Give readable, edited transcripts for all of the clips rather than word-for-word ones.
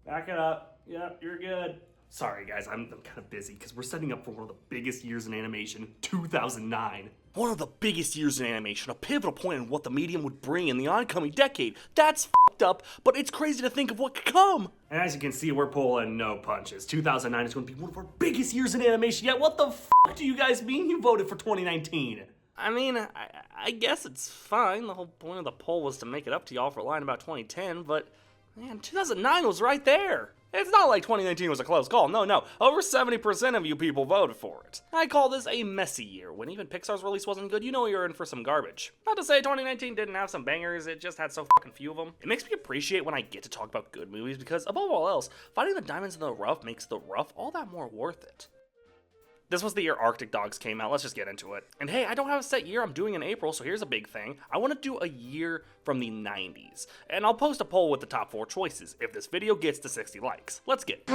Back it up. Yep, you're good. Sorry guys, I'm kind of busy because we're setting up for one of the biggest years in animation, 2009. One of the biggest years in animation, a pivotal point in what the medium would bring in the oncoming decade. That's f***ed up, but it's crazy to think of what could come. And as you can see, we're pulling no punches. 2009 is going to be one of our biggest years in animation yet. What the f*** do you guys mean you voted for 2019? I mean, I guess it's fine. The whole point of the poll was to make it up to y'all for lying about 2010, but man, 2009 was right there. It's not like 2019 was a close call. No. Over 70% of you people voted for it. I call this a messy year. When even Pixar's release wasn't good, you know you're in for some garbage. Not to say 2019 didn't have some bangers, it just had so fucking few of them. It makes me appreciate when I get to talk about good movies because, above all else, finding the diamonds in the rough makes the rough all that more worth it. This was the year Arctic Dogs came out, let's just get into it. And hey, I don't have a set year I'm doing in April, so here's a big thing. I want to do a year from the 90s. And I'll post a poll with the top 4 choices if this video gets to 60 likes. Let's get it.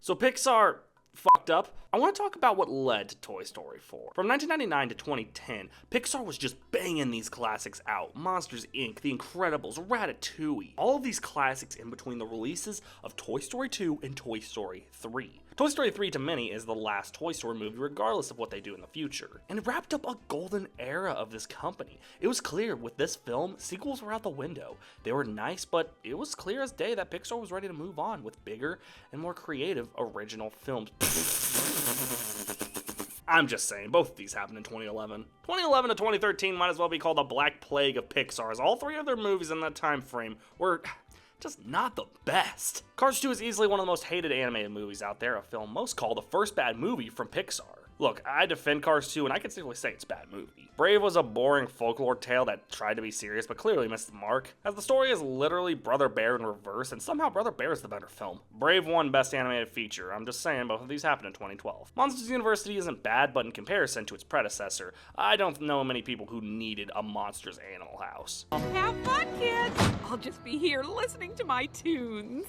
So Pixar fucked up. I want to talk about what led to Toy Story 4. From 1999 to 2010, Pixar was just banging these classics out. Monsters, Inc., The Incredibles, Ratatouille. All of these classics in between the releases of Toy Story 2 and Toy Story 3. Toy Story 3 to many is the last Toy Story movie regardless of what they do in the future. And it wrapped up a golden era of this company. It was clear with this film, sequels were out the window. They were nice, but it was clear as day that Pixar was ready to move on with bigger and more creative original films. I'm just saying, both of these happened in 2011. 2011 to 2013 might as well be called the Black Plague of Pixar, as all 3 of their movies in that time frame were just not the best. Cars 2 is easily one of the most hated animated movies out there, a film most called the first bad movie from Pixar. Look, I defend Cars 2 and I can safely say it's a bad movie. Brave was a boring folklore tale that tried to be serious but clearly missed the mark, as the story is literally Brother Bear in reverse and somehow Brother Bear is the better film. Brave won Best Animated Feature, I'm just saying both of these happened in 2012. Monsters University isn't bad, but in comparison to its predecessor, I don't know many people who needed a Monsters Animal House. Have fun, kids! I'll just be here listening to my tunes.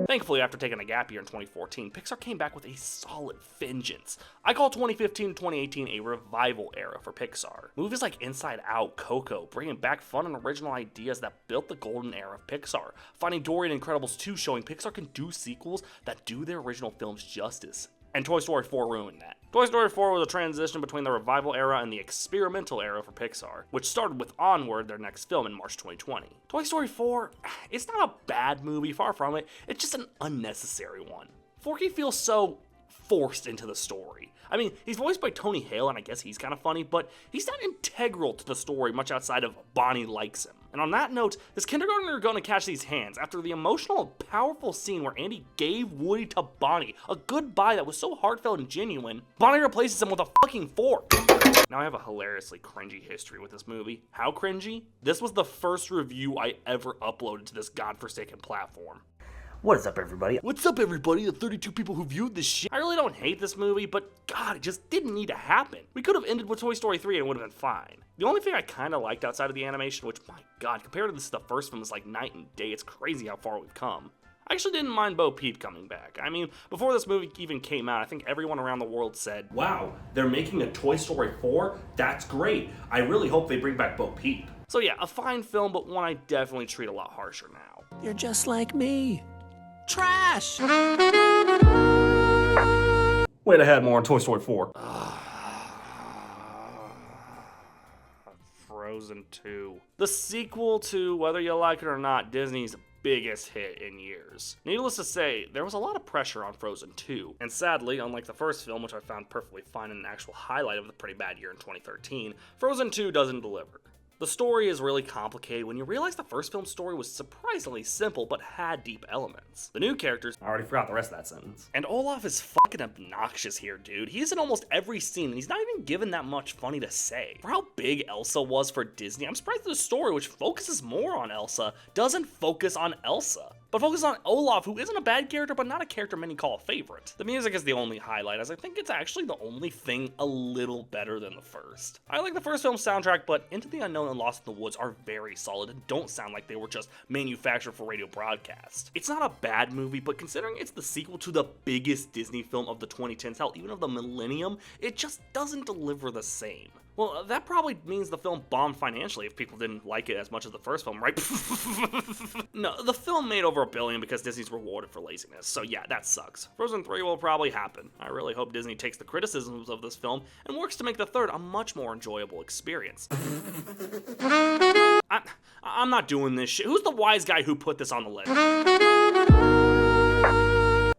Thankfully, after taking a gap year in 2014, Pixar came back with a solid vengeance. I call 2015 to 2018 a revival era for Pixar. Movies like Inside Out, Coco, bringing back fun and original ideas that built the golden era of Pixar. Finding Dory and Incredibles 2 showing Pixar can do sequels that do their original films justice. And Toy Story 4 ruined that. Toy Story 4 was a transition between the revival era and the experimental era for Pixar, which started with Onward, their next film, in March 2020. Toy Story 4, it's not a bad movie, far from it, it's just an unnecessary one. Forky feels so forced into the story. I mean, he's voiced by Tony Hale, and I guess he's kind of funny, but he's not integral to the story much outside of Bonnie likes him. And on that note, is kindergartner gonna catch these hands after the emotional and powerful scene where Andy gave Woody to Bonnie, a goodbye that was so heartfelt and genuine, Bonnie replaces him with a fucking fork. Now I have a hilariously cringy history with this movie. How cringy? This was the first review I ever uploaded to this godforsaken platform. What is up, everybody? What's up, everybody? The 32 people who viewed this shit. I really don't hate this movie, but God, it just didn't need to happen. We could have ended with Toy Story 3 and it would have been fine. The only thing I kind of liked outside of the animation, which, my God, compared to this, the first film is like night and day. It's crazy how far we've come. I actually didn't mind Bo Peep coming back. I mean, before this movie even came out, I think everyone around the world said, wow, they're making a Toy Story 4? That's great. I really hope they bring back Bo Peep. So yeah, a fine film, but one I definitely treat a lot harsher now. You're just like me. Trash! Wait, I had more on Toy Story 4. Frozen 2. The sequel to, whether you like it or not, Disney's biggest hit in years. Needless to say, there was a lot of pressure on Frozen 2, and sadly, unlike the first film, which I found perfectly fine and an actual highlight of the pretty bad year in 2013, Frozen 2 doesn't deliver. The story is really complicated when you realize the first film's story was surprisingly simple but had deep elements. The new characters— I already forgot the rest of that sentence. And Olaf is fucking obnoxious here, dude. He's in almost every scene and he's not even given that much funny to say. For how big Elsa was for Disney, I'm surprised the story, which focuses more on Elsa, doesn't focus on Elsa, but focus on Olaf, who isn't a bad character, but not a character many call a favorite. The music is the only highlight, as I think it's actually the only thing a little better than the first. I like the first film's soundtrack, but Into the Unknown and Lost in the Woods are very solid and don't sound like they were just manufactured for radio broadcast. It's not a bad movie, but considering it's the sequel to the biggest Disney film of the 2010s, hell, even of the millennium, it just doesn't deliver the same. Well, that probably means the film bombed financially if people didn't like it as much as the first film, right? No, the film made over $1 billion because Disney's rewarded for laziness, so yeah, that sucks. Frozen 3 will probably happen. I really hope Disney takes the criticisms of this film and works to make the third a much more enjoyable experience. I'm not doing this shit. Who's the wise guy who put this on the list?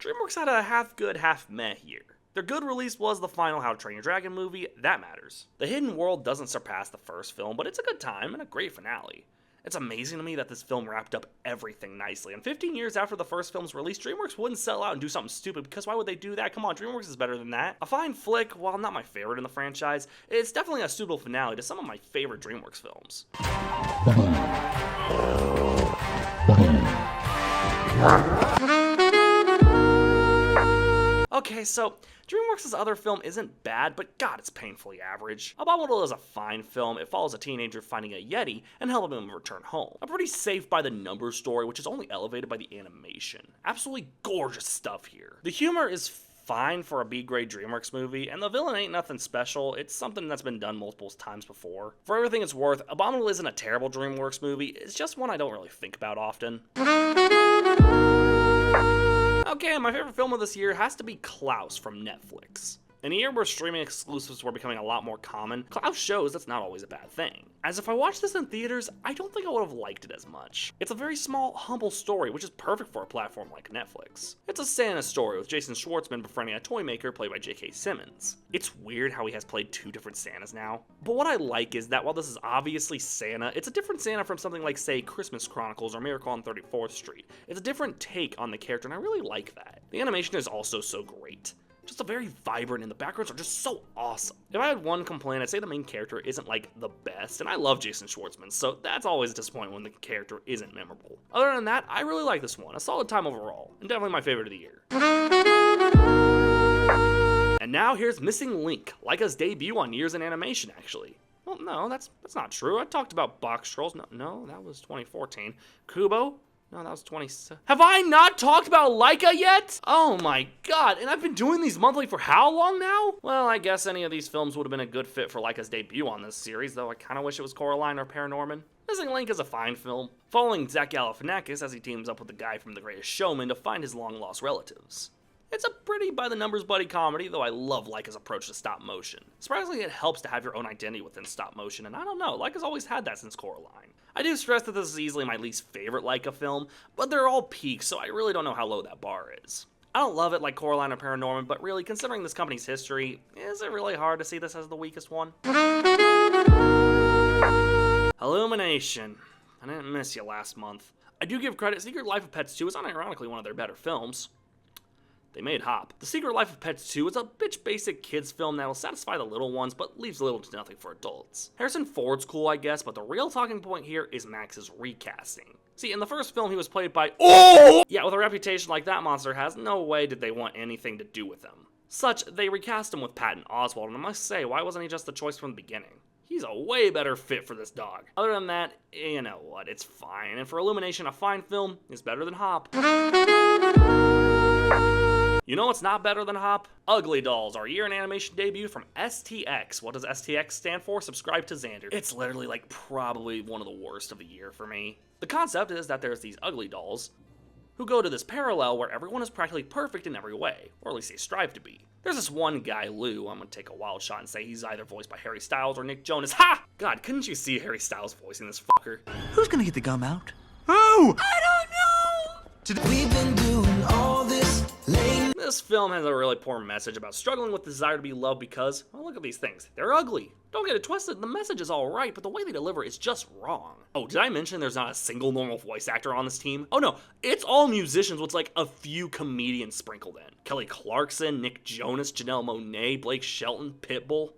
DreamWorks had a half good, half meh year. Their good release was the final How to Train Your Dragon movie. That matters. The Hidden World doesn't surpass the first film, but it's a good time and a great finale. It's amazing to me that this film wrapped up everything nicely, and 15 years after the first film's release, DreamWorks wouldn't sell out and do something stupid, because why would they do that? Come on, DreamWorks is better than that. A fine flick, while not my favorite in the franchise, it's definitely a suitable finale to some of my favorite DreamWorks films. Okay, so DreamWorks' other film isn't bad, but God, it's painfully average. Abominable is a fine film. It follows a teenager finding a Yeti and helping him return home. A pretty safe by the numbers story, which is only elevated by the animation. Absolutely gorgeous stuff here. The humor is fine for a B-grade DreamWorks movie, and the villain ain't nothing special. It's something that's been done multiple times before. For everything it's worth, Abominable isn't a terrible DreamWorks movie. It's just one I don't really think about often. Okay, my favorite film of this year has to be Klaus from Netflix. In a year where streaming exclusives were becoming a lot more common, Klaus shows that's not always a bad thing. As if I watched this in theaters, I don't think I would have liked it as much. It's a very small, humble story, which is perfect for a platform like Netflix. It's a Santa story with Jason Schwartzman befriending a toy maker played by J.K. Simmons. It's weird how he has played 2 different Santas now. But what I like is that while this is obviously Santa, it's a different Santa from something like, say, Christmas Chronicles or Miracle on 34th Street. It's a different take on the character, and I really like that. The animation is also so great. Just a very vibrant, and the backgrounds are just so awesome. If I had one complaint, I'd say the main character isn't like the best, and I love Jason Schwartzman, so that's always a disappointment when the character isn't memorable. Other than that, I really like this one. A solid time overall, and definitely my favorite of the year. And now here's Missing Link, Laika's debut on Years in Animation, actually. Well, no, that's not true. I talked about Box Trolls. No, that was 2014. Kubo? No, that was 20. Have I not talked about Laika yet? Oh my god, and I've been doing these monthly for how long now? Well, I guess any of these films would have been a good fit for Laika's debut on this series, though I kind of wish it was Coraline or Paranorman. Missing Link is a fine film, following Zach Galifianakis as he teams up with the guy from The Greatest Showman to find his long-lost relatives. It's a pretty by-the-numbers buddy comedy, though I love Laika's approach to stop motion. Surprisingly, it helps to have your own identity within stop motion, and I don't know, Laika's always had that since Coraline. I do stress that this is easily my least favorite Laika film, but they're all peaks, so I really don't know how low that bar is. I don't love it like Coraline or Paranorman, but really, considering this company's history, is it really hard to see this as the weakest one? Illumination. I didn't miss you last month. I do give credit, Secret Life of Pets 2 is unironically one of their better films. They made Hop. The Secret Life of Pets 2 is a bitch basic kids film that'll satisfy the little ones, but leaves little to nothing for adults. Harrison Ford's cool, I guess, but the real talking point here is Max's recasting. See, in the first film, he was played by yeah, with a reputation like that monster has, no way did they want anything to do with him. Such, they recast him with Patton Oswalt, and I must say, why wasn't he just the choice from the beginning? He's a way better fit for this dog. Other than that, you know what, it's fine, and for Illumination, a fine film is better than Hop. You know what's not better than Hop? UglyDolls, our year in animation debut from STX. What does STX stand for? Subscribe to Xander. It's literally like probably one of the worst of the year for me. The concept is that there's these ugly dolls who go to this parallel where everyone is practically perfect in every way, or at least they strive to be. There's this one guy, Lou, I'm gonna take a wild shot and say he's either voiced by Harry Styles or Nick Jonas. Ha! God, couldn't you see Harry Styles voicing this fucker? Who's gonna get the gum out? Who? I don't know! We've been doing all this late. This film has a really poor message about struggling with the desire to be loved because, well, look at these things. They're ugly. Don't get it twisted, the message is alright, but the way they deliver is just wrong. Oh, did I mention there's not a single normal voice actor on this team? Oh no, it's all musicians with like a few comedians sprinkled in. Kelly Clarkson, Nick Jonas, Janelle Monáe, Blake Shelton, Pitbull.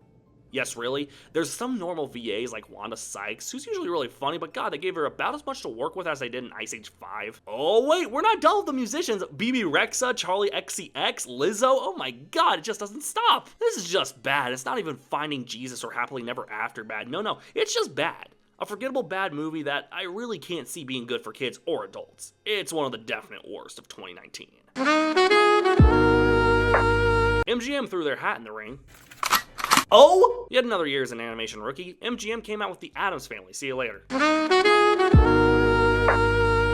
Yes, really. There's some normal VAs like Wanda Sykes, who's usually really funny, but God, they gave her about as much to work with as they did in Ice Age 5. Oh wait, we're not done with the musicians. BB Rexa, Charlie XCX, Lizzo, oh my God, it just doesn't stop. This is just bad. It's not even Finding Jesus or Happily Never After bad. No, it's just bad. A forgettable bad movie that I really can't see being good for kids or adults. It's one of the definite worst of 2019. MGM threw their hat in the ring. Oh! Yet another year as an animation rookie, MGM came out with The Addams Family. See you later.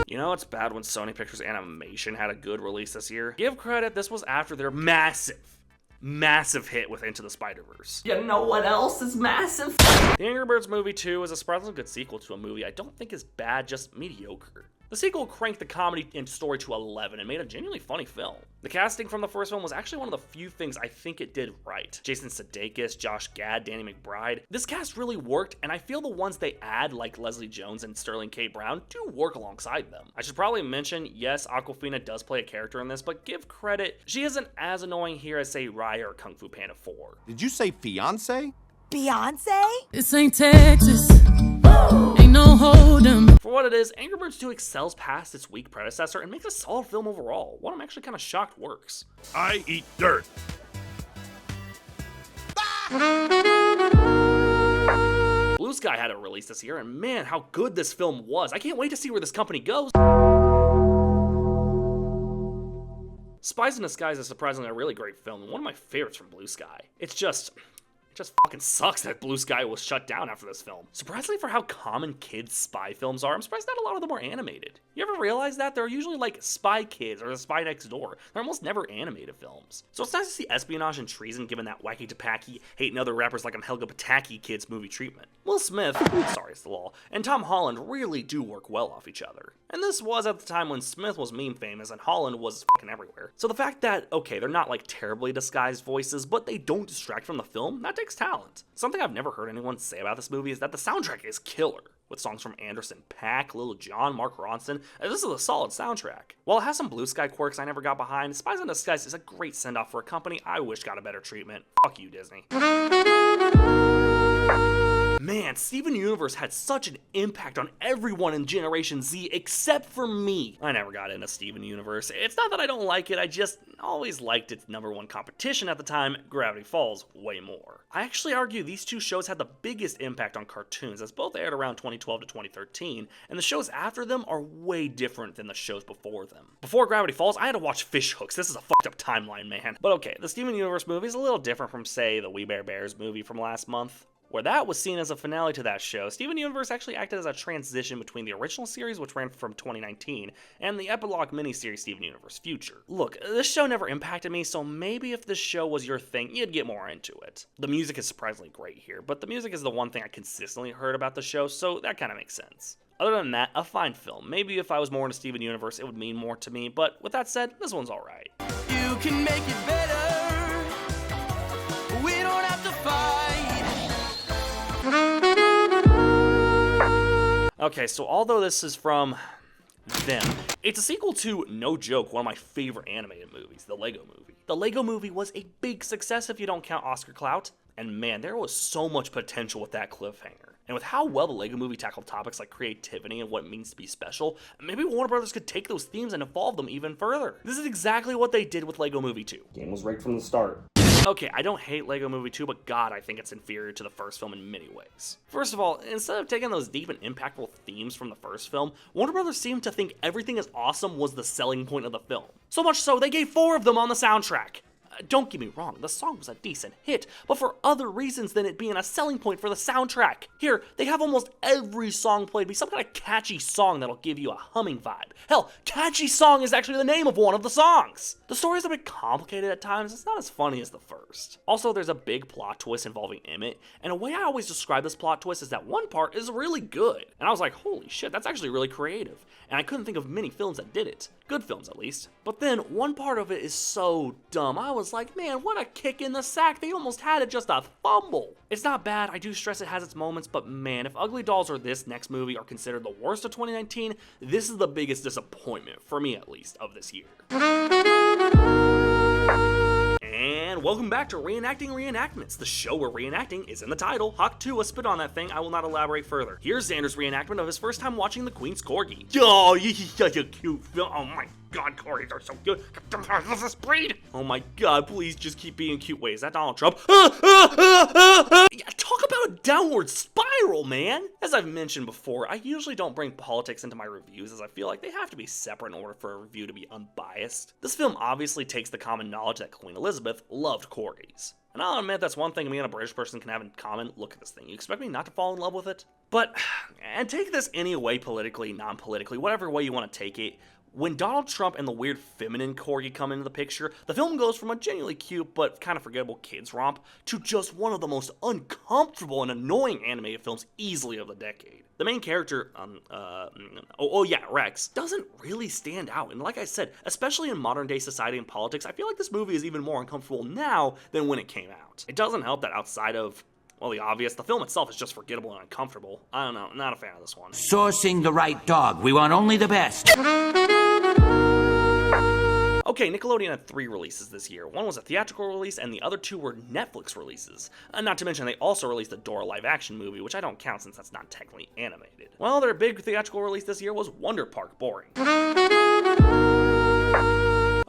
You know it's bad when Sony Pictures Animation had a good release this year? Give credit, this was after their massive hit with Into the Spider-Verse. You know what else is massive? The Angry Birds Movie 2 is a surprisingly good sequel to a movie I don't think is bad, just mediocre. The sequel cranked the comedy and story to 11 and made a genuinely funny film. The casting from the first film was actually one of the few things I think it did right. Jason Sudeikis, Josh Gad, Danny McBride. This cast really worked, and I feel the ones they add, like Leslie Jones and Sterling K. Brown, do work alongside them. I should probably mention, yes, Awkwafina does play a character in this, but give credit, she isn't as annoying here as, say, Raya or Kung Fu Panda 4. Did you say fiance? Beyonce? This ain't Texas. Ain't no hold 'em. For what it is, Angry Birds 2 excels past its weak predecessor and makes a solid film overall. One I'm actually kind of shocked works. I eat dirt. Blue Sky had a release this year, and man, how good this film was. I can't wait to see where this company goes. Spies in Disguise is surprisingly a really great film, and one of my favorites from Blue Sky. It just fucking sucks that Blue Sky was shut down after this film. Surprisingly for how common kids' spy films are, I'm surprised not a lot of them are animated. You ever realize that? They're usually like Spy Kids or The Spy Next Door. They're almost never animated films. So it's nice to see espionage and treason given that wacky Tapaki, hating other rappers like I'm Helga Pataki kids movie treatment. Will Smith, sorry it's the law, and Tom Holland really do work well off each other. And this was at the time when Smith was meme famous and Holland was fucking everywhere. So the fact that, okay, they're not like terribly disguised voices, but they don't distract from the film, that takes talent. Something I've never heard anyone say about this movie is that the soundtrack is killer. With songs from Anderson .Paak, Lil Jon, Mark Ronson, this is a solid soundtrack. While it has some Blue Sky quirks I never got behind, Spies in Disguise is a great send-off for a company I wish got a better treatment. Fuck you, Disney. Man, Steven Universe had such an impact on everyone in Generation Z except for me. I never got into Steven Universe. It's not that I don't like it, I just always liked its #1 competition at the time, Gravity Falls, way more. I actually argue these two shows had the biggest impact on cartoons, as both aired around 2012 to 2013, and the shows after them are way different than the shows before them. Before Gravity Falls, I had to watch Fish Hooks. This is a fucked up timeline, man. But okay, the Steven Universe movie is a little different from, say, the We Bare Bears movie from last month. Where that was seen as a finale to that show, Steven Universe actually acted as a transition between the original series, which ran from 2019, and the epilogue miniseries Steven Universe Future. Look, this show never impacted me, so maybe if this show was your thing, you'd get more into it. The music is surprisingly great here, but the music is the one thing I consistently heard about the show, so that kind of makes sense. Other than that, a fine film. Maybe if I was more into Steven Universe, it would mean more to me, but with that said, this one's alright. You can make it better. We don't have to fight. Okay, so although this is from them, it's a sequel to, no joke, one of my favorite animated movies, The Lego Movie. The Lego Movie was a big success if you don't count Oscar clout, and man, there was so much potential with that cliffhanger. And with how well the Lego Movie tackled topics like creativity and what it means to be special, maybe Warner Brothers could take those themes and evolve them even further. This is exactly what they did with Lego Movie 2. Game was rigged from the start. Okay, I don't hate Lego Movie 2, but God, I think it's inferior to the first film in many ways. First of all, instead of taking those deep and impactful themes from the first film, Warner Brothers seemed to think everything is awesome was the selling point of the film. So much so, they gave 4 of them on the soundtrack. Don't get me wrong, the song was a decent hit, but for other reasons than it being a selling point for the soundtrack. Here, they have almost every song played be some kind of catchy song that'll give you a humming vibe. Hell, Catchy Song is actually the name of one of the songs. The story's a bit complicated at times, it's not as funny as the first. Also, there's a big plot twist involving Emmett, and a way I always describe this plot twist is that one part is really good. And I was like, holy shit, that's actually really creative. And I couldn't think of many films that did it. Good films, at least. But then, one part of it is so dumb. I was like, man, what a kick in the sack. They almost had it just a fumble. It's not bad. I do stress it has its moments, but man, if UglyDolls or this next movie are considered the worst of 2019, this is the biggest disappointment, for me at least, of this year. And welcome back to Reenacting Reenactments, the show where reenacting is in the title. Hawk 2 was spit on that thing, I will not elaborate further. Here's Xander's reenactment of his first time watching The Queen's Corgi. Oh, this is such a cute film, oh my god, Corgis are so good. This is breed. Oh my god, please just keep being cute. Wait, is that Donald Trump? Yeah, talk about a downward spiral, man. As I've mentioned before, I usually don't bring politics into my reviews as I feel like they have to be separate in order for a review to be unbiased. This film obviously takes the common knowledge that Queen Elizabeth loved corgis. And I'll admit that's one thing me and a British person can have in common. Look at this thing. You expect me not to fall in love with it? But, and take this any way politically, non-politically, whatever way you want to take it, when Donald Trump and the weird feminine corgi come into the picture, the film goes from a genuinely cute but kind of forgettable kids romp to just one of the most uncomfortable and annoying animated films easily of the decade. The main character, Rex, doesn't really stand out, and like I said, especially in modern day society and politics, I feel like this movie is even more uncomfortable now than when it came out. It doesn't help that outside of, well, the obvious, the film itself is just forgettable and uncomfortable. I don't know, not a fan of this one. Sourcing the right dog. We want only the best. Okay, Nickelodeon had 3 releases this year. One was a theatrical release, and the other 2 were Netflix releases. Not to mention, they also released the Dora live-action movie, which I don't count since that's not technically animated. Well, their big theatrical release this year was Wonder Park Boring.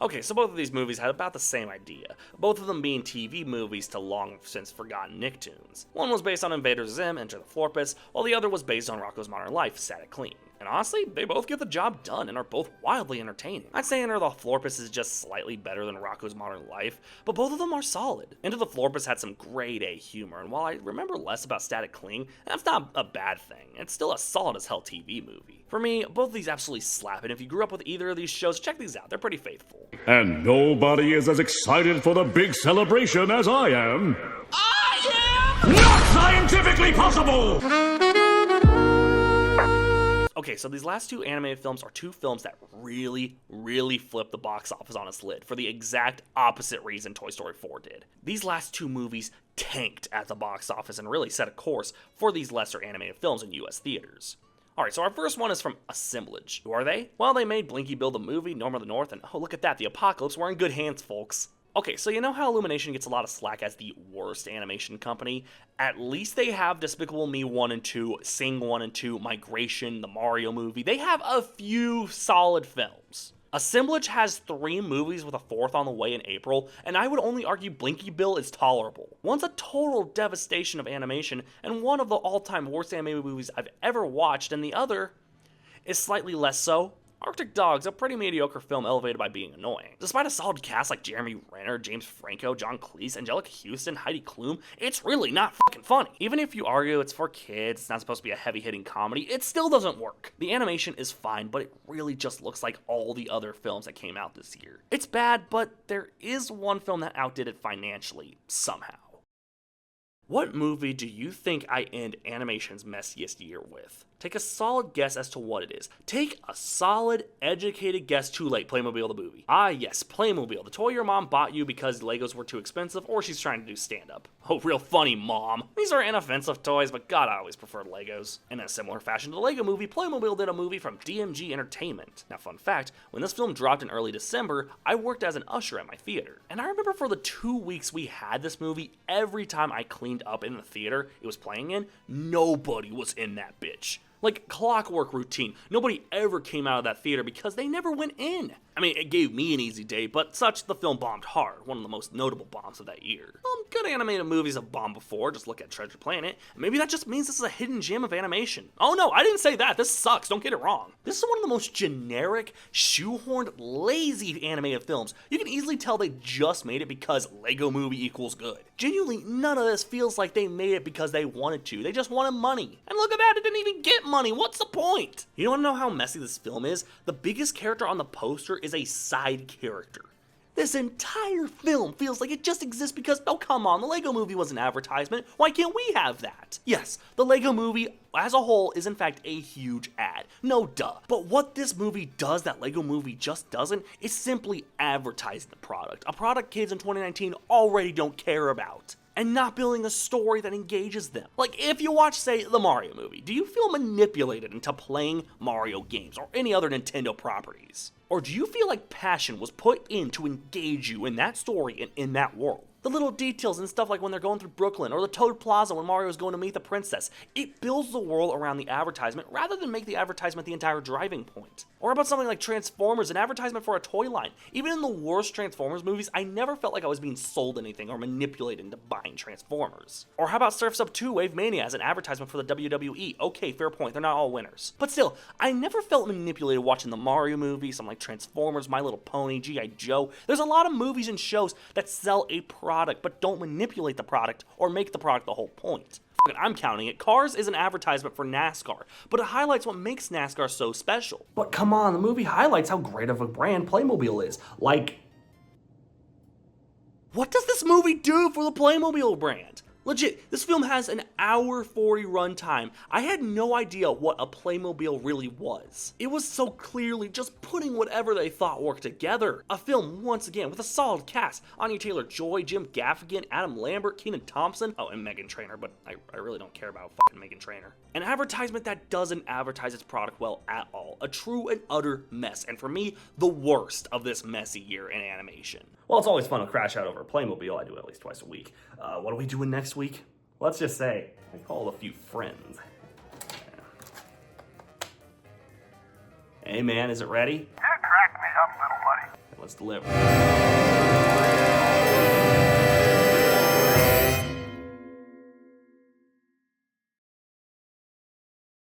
Okay, so both of these movies had about the same idea, both of them being TV movies to long-since forgotten Nicktoons. One was based on Invader Zim, Enter the Florpus, while the other was based on Rocko's Modern Life, Static Cling. And honestly, they both get the job done and are both wildly entertaining. I'd say Enter the Florpus is just slightly better than Rocko's Modern Life, but both of them are solid. Enter the Florpus had some grade A humor, and while I remember less about Static Cling, that's not a bad thing. It's still a solid as hell TV movie. For me, both of these absolutely slap, and if you grew up with either of these shows, check these out. They're pretty faithful. And nobody is as excited for the big celebration as I am. I am! Not scientifically possible! Okay, so these last 2 animated films are 2 films that really flipped the box office on its lid for the exact opposite reason Toy Story 4 did. These last 2 movies tanked at the box office and really set a course for these lesser animated films in US theaters. Alright, so our first one is from Assemblage. Who are they? Well, they made Blinky Bill the movie, Norm of the North, and oh, look at that, the apocalypse. We're in good hands, folks. Okay, so you know how Illumination gets a lot of slack as the worst animation company? At least they have Despicable Me 1 and 2, Sing 1 and 2, Migration, the Mario movie. They have a few solid films. Assemblage has 3 movies with a 4th on the way in April, and I would only argue Blinky Bill is tolerable. One's a total devastation of animation, and one of the all-time worst animated movies I've ever watched, and the other is slightly less so. Arctic Dog's a pretty mediocre film elevated by being annoying. Despite a solid cast like Jeremy Renner, James Franco, John Cleese, Angelica Houston, Heidi Klum, it's really not fucking funny. Even if you argue it's for kids, it's not supposed to be a heavy-hitting comedy, it still doesn't work. The animation is fine, but it really just looks like all the other films that came out this year. It's bad, but there is one film that outdid it financially, somehow. What movie do you think I end animation's messiest year with? Take a solid guess as to what it is. Take a solid, educated guess. Too late. Playmobil the movie. Ah yes, Playmobil, the toy your mom bought you because Legos were too expensive or she's trying to do stand-up. Oh, real funny, Mom. These are inoffensive toys, but God, I always preferred Legos. In a similar fashion to the Lego movie, Playmobil did a movie from DMG Entertainment. Now, fun fact, when this film dropped in early December, I worked as an usher at my theater. And I remember for the 2 weeks we had this movie, every time I cleaned up in the theater it was playing in, nobody was in that bitch. Like clockwork routine. Nobody ever came out of that theater because they never went in. I mean, it gave me an easy day, but such the film bombed hard, one of the most notable bombs of that year. Good animated movies have bombed before, just look at Treasure Planet. Maybe that just means this is a hidden gem of animation. Oh no, I didn't say that, this sucks, don't get it wrong. This is one of the most generic, shoehorned, lazy animated films. You can easily tell they just made it because Lego movie equals good. Genuinely, none of this feels like they made it because they wanted to, they just wanted money. And look at that, it didn't even get money, what's the point? You wanna know how messy this film is? The biggest character on the poster is a side character. This entire film feels like it just exists because, oh come on, the Lego movie was an advertisement, why can't we have that? Yes, the Lego movie as a whole is in fact a huge ad, no duh. But what this movie does that Lego movie just doesn't is simply advertise the product, a product kids in 2019 already don't care about. And not building a story that engages them. Like, if you watch, say, the Mario movie, do you feel manipulated into playing Mario games or any other Nintendo properties? Or do you feel like passion was put in to engage you in that story and in that world? The little details and stuff like when they're going through Brooklyn, or the Toad Plaza when Mario's going to meet the princess. It builds the world around the advertisement rather than make the advertisement the entire driving point. Or about something like Transformers, an advertisement for a toy line. Even in the worst Transformers movies, I never felt like I was being sold anything or manipulated into buying Transformers. Or how about Surf's Up 2 Wave Mania as an advertisement for the WWE? Okay, fair point, they're not all winners. But still, I never felt manipulated watching the Mario movie, something like Transformers, My Little Pony, G.I. Joe. There's a lot of movies and shows that sell a product but don't manipulate the product or make the product the whole point. I'm counting it. Cars is an advertisement for NASCAR, but it highlights what makes NASCAR so special. But come on, the movie highlights how great of a brand Playmobil is. Like, what does this movie do for the Playmobil brand? Legit, this film has an hour 40 runtime. I had no idea what a Playmobil really was. It was so clearly just putting whatever they thought worked together. A film, once again, with a solid cast. Anya Taylor-Joy, Jim Gaffigan, Adam Lambert, Kenan Thompson, oh, and Meghan Trainor, but I really don't care about fucking Meghan Trainor. An advertisement that doesn't advertise its product well at all. A true and utter mess, and for me, the worst of this messy year in animation. Well, it's always fun to crash out over a Playmobil. I do it at least twice a week. What are we doing next week? Let's just say I called a few friends. Hey man, is it ready? You cracked me up, little buddy. Let's deliver.